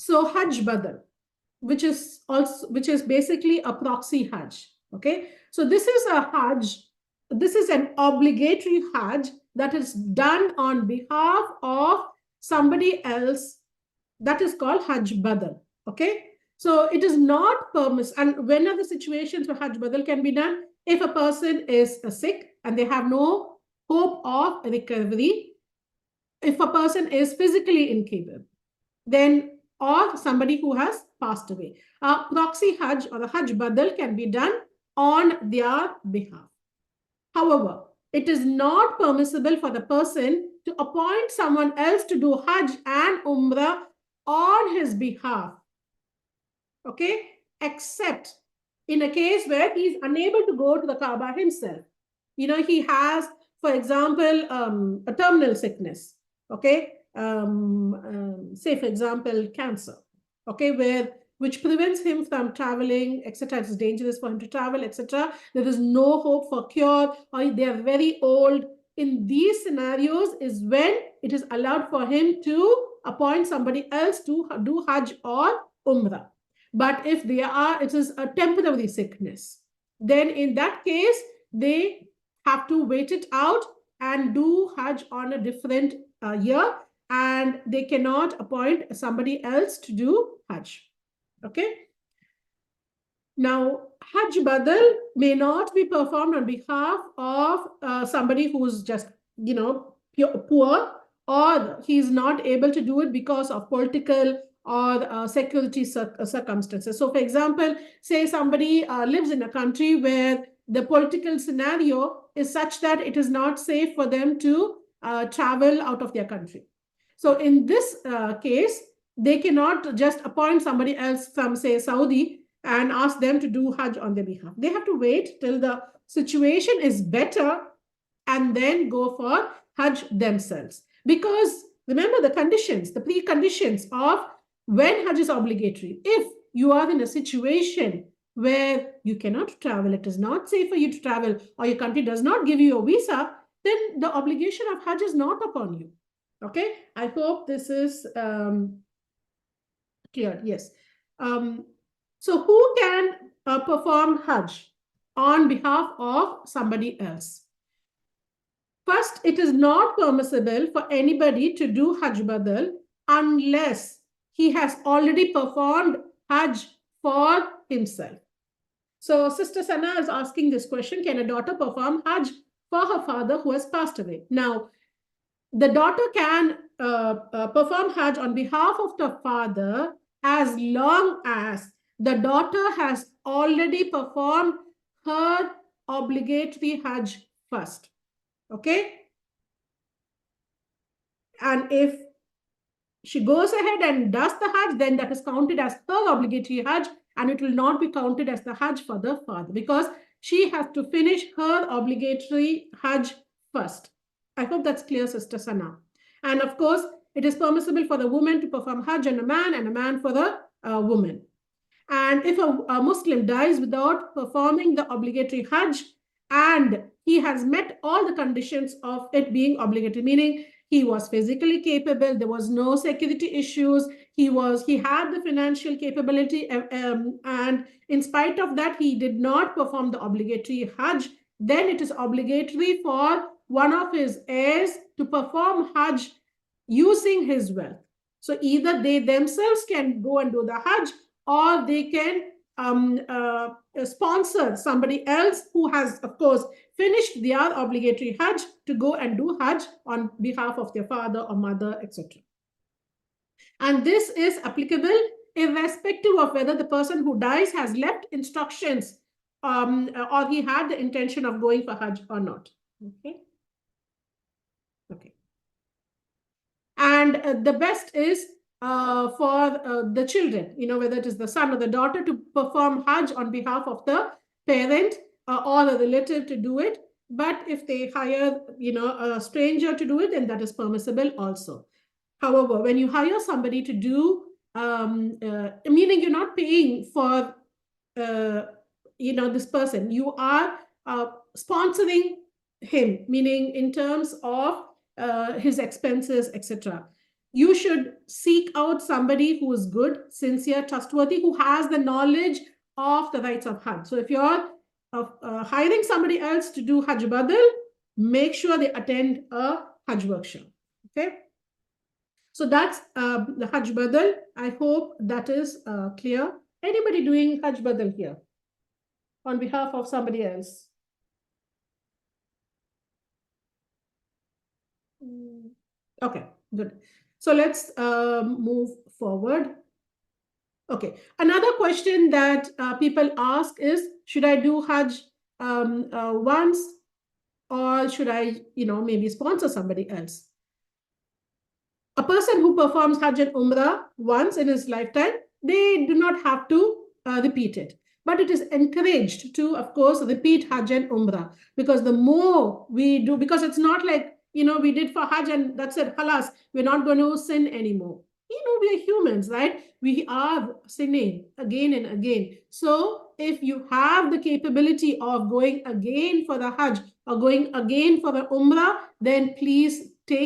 So Hajj Badal, which is basically a proxy Hajj. Okay, so this is a Hajj. This is an obligatory Hajj that is done on behalf of somebody else. That is called Hajj Badal. Okay, so it is not permissible. And when are the situations where Hajj Badal can be done? If a person is sick and they have no hope of recovery, if a person is physically incapable, then, or somebody who has passed away. A proxy Hajj or a Hajj Badal can be done on their behalf. However, it is not permissible for the person to appoint someone else to do Hajj and Umrah on his behalf. Okay, except in a case where he is unable to go to the Kaaba himself. He has, for example, a terminal sickness. Okay, say for example, cancer. Okay, which prevents him from traveling, etc. It's dangerous for him to travel, etc. There is no hope for cure, or they are very old. In these scenarios is when it is allowed for him to appoint somebody else to do Hajj or Umrah. But if it is a temporary sickness, then in that case, they have to wait it out and do Hajj on a different year, and they cannot appoint somebody else to do Hajj. Okay. Now, Hajj Badal may not be performed on behalf of somebody who's just, poor, or he's not able to do it because of political or security circumstances. So, for example, say somebody lives in a country where the political scenario is such that it is not safe for them to travel out of their country. So, in this case, they cannot just appoint somebody else from, say, Saudi and ask them to do Hajj on their behalf. They have to wait till the situation is better and then go for Hajj themselves. Because remember the conditions, the preconditions of when Hajj is obligatory. If you are in a situation where you cannot travel, it is not safe for you to travel, or your country does not give you a visa, then the obligation of Hajj is not upon you. Okay, I hope this is clear. Yes. So who can perform Hajj on behalf of somebody else? First, it is not permissible for anybody to do Hajj Badal unless he has already performed Hajj for himself. So Sister Sana is asking this question: can a daughter perform Hajj for her father who has passed away? Now, the daughter can perform Hajj on behalf of the father as long as the daughter has already performed her obligatory Hajj first. Okay? And if she goes ahead and does the Hajj, then that is counted as her obligatory Hajj, and it will not be counted as the Hajj for the father, because she has to finish her obligatory Hajj first. I hope that's clear, Sister Sana. And of course, it is permissible for the woman to perform Hajj on a man, and a man for the woman. And if a Muslim dies without performing the obligatory Hajj, and he has met all the conditions of it being obligatory, meaning he was physically capable, there was no security issues, he had the financial capability, and in spite of that, he did not perform the obligatory Hajj, then it is obligatory for one of his heirs to perform Hajj using his wealth. So either they themselves can go and do the Hajj, or they can sponsor somebody else who has, of course, finished their obligatory Hajj to go and do Hajj on behalf of their father or mother, etc. And this is applicable irrespective of whether the person who dies has left instructions or he had the intention of going for Hajj or not. Okay. Okay. And the best is for the children, whether it is the son or the daughter, to perform Hajj on behalf of the parent or a relative to do it. But if they hire, a stranger to do it, then that is permissible also. However, when you hire somebody to do, meaning you're not paying for, this person, you are sponsoring him, meaning in terms of his expenses, etc. you should seek out somebody who is good, sincere, trustworthy, who has the knowledge of the rites of Hajj. So if you're hiring somebody else to do Hajj Badal, make sure they attend a Hajj workshop. Okay. So that's the Hajj Badal. I hope that is clear. Anybody doing Hajj Badal here on behalf of somebody else? Okay, good. So let's move forward. Okay, another question that people ask is, should I do Hajj once, or should I, maybe sponsor somebody else? A person who performs Hajj and Umrah once in his lifetime, they do not have to repeat it. But it is encouraged to, of course, repeat Hajj and Umrah, because the more we do, because it's not like, we did for Hajj and that's it, halas, we're not going to sin anymore. We are humans, right? We are sinning again and again. So if you have the capability of going again for the Hajj or going again for the Umrah, then please take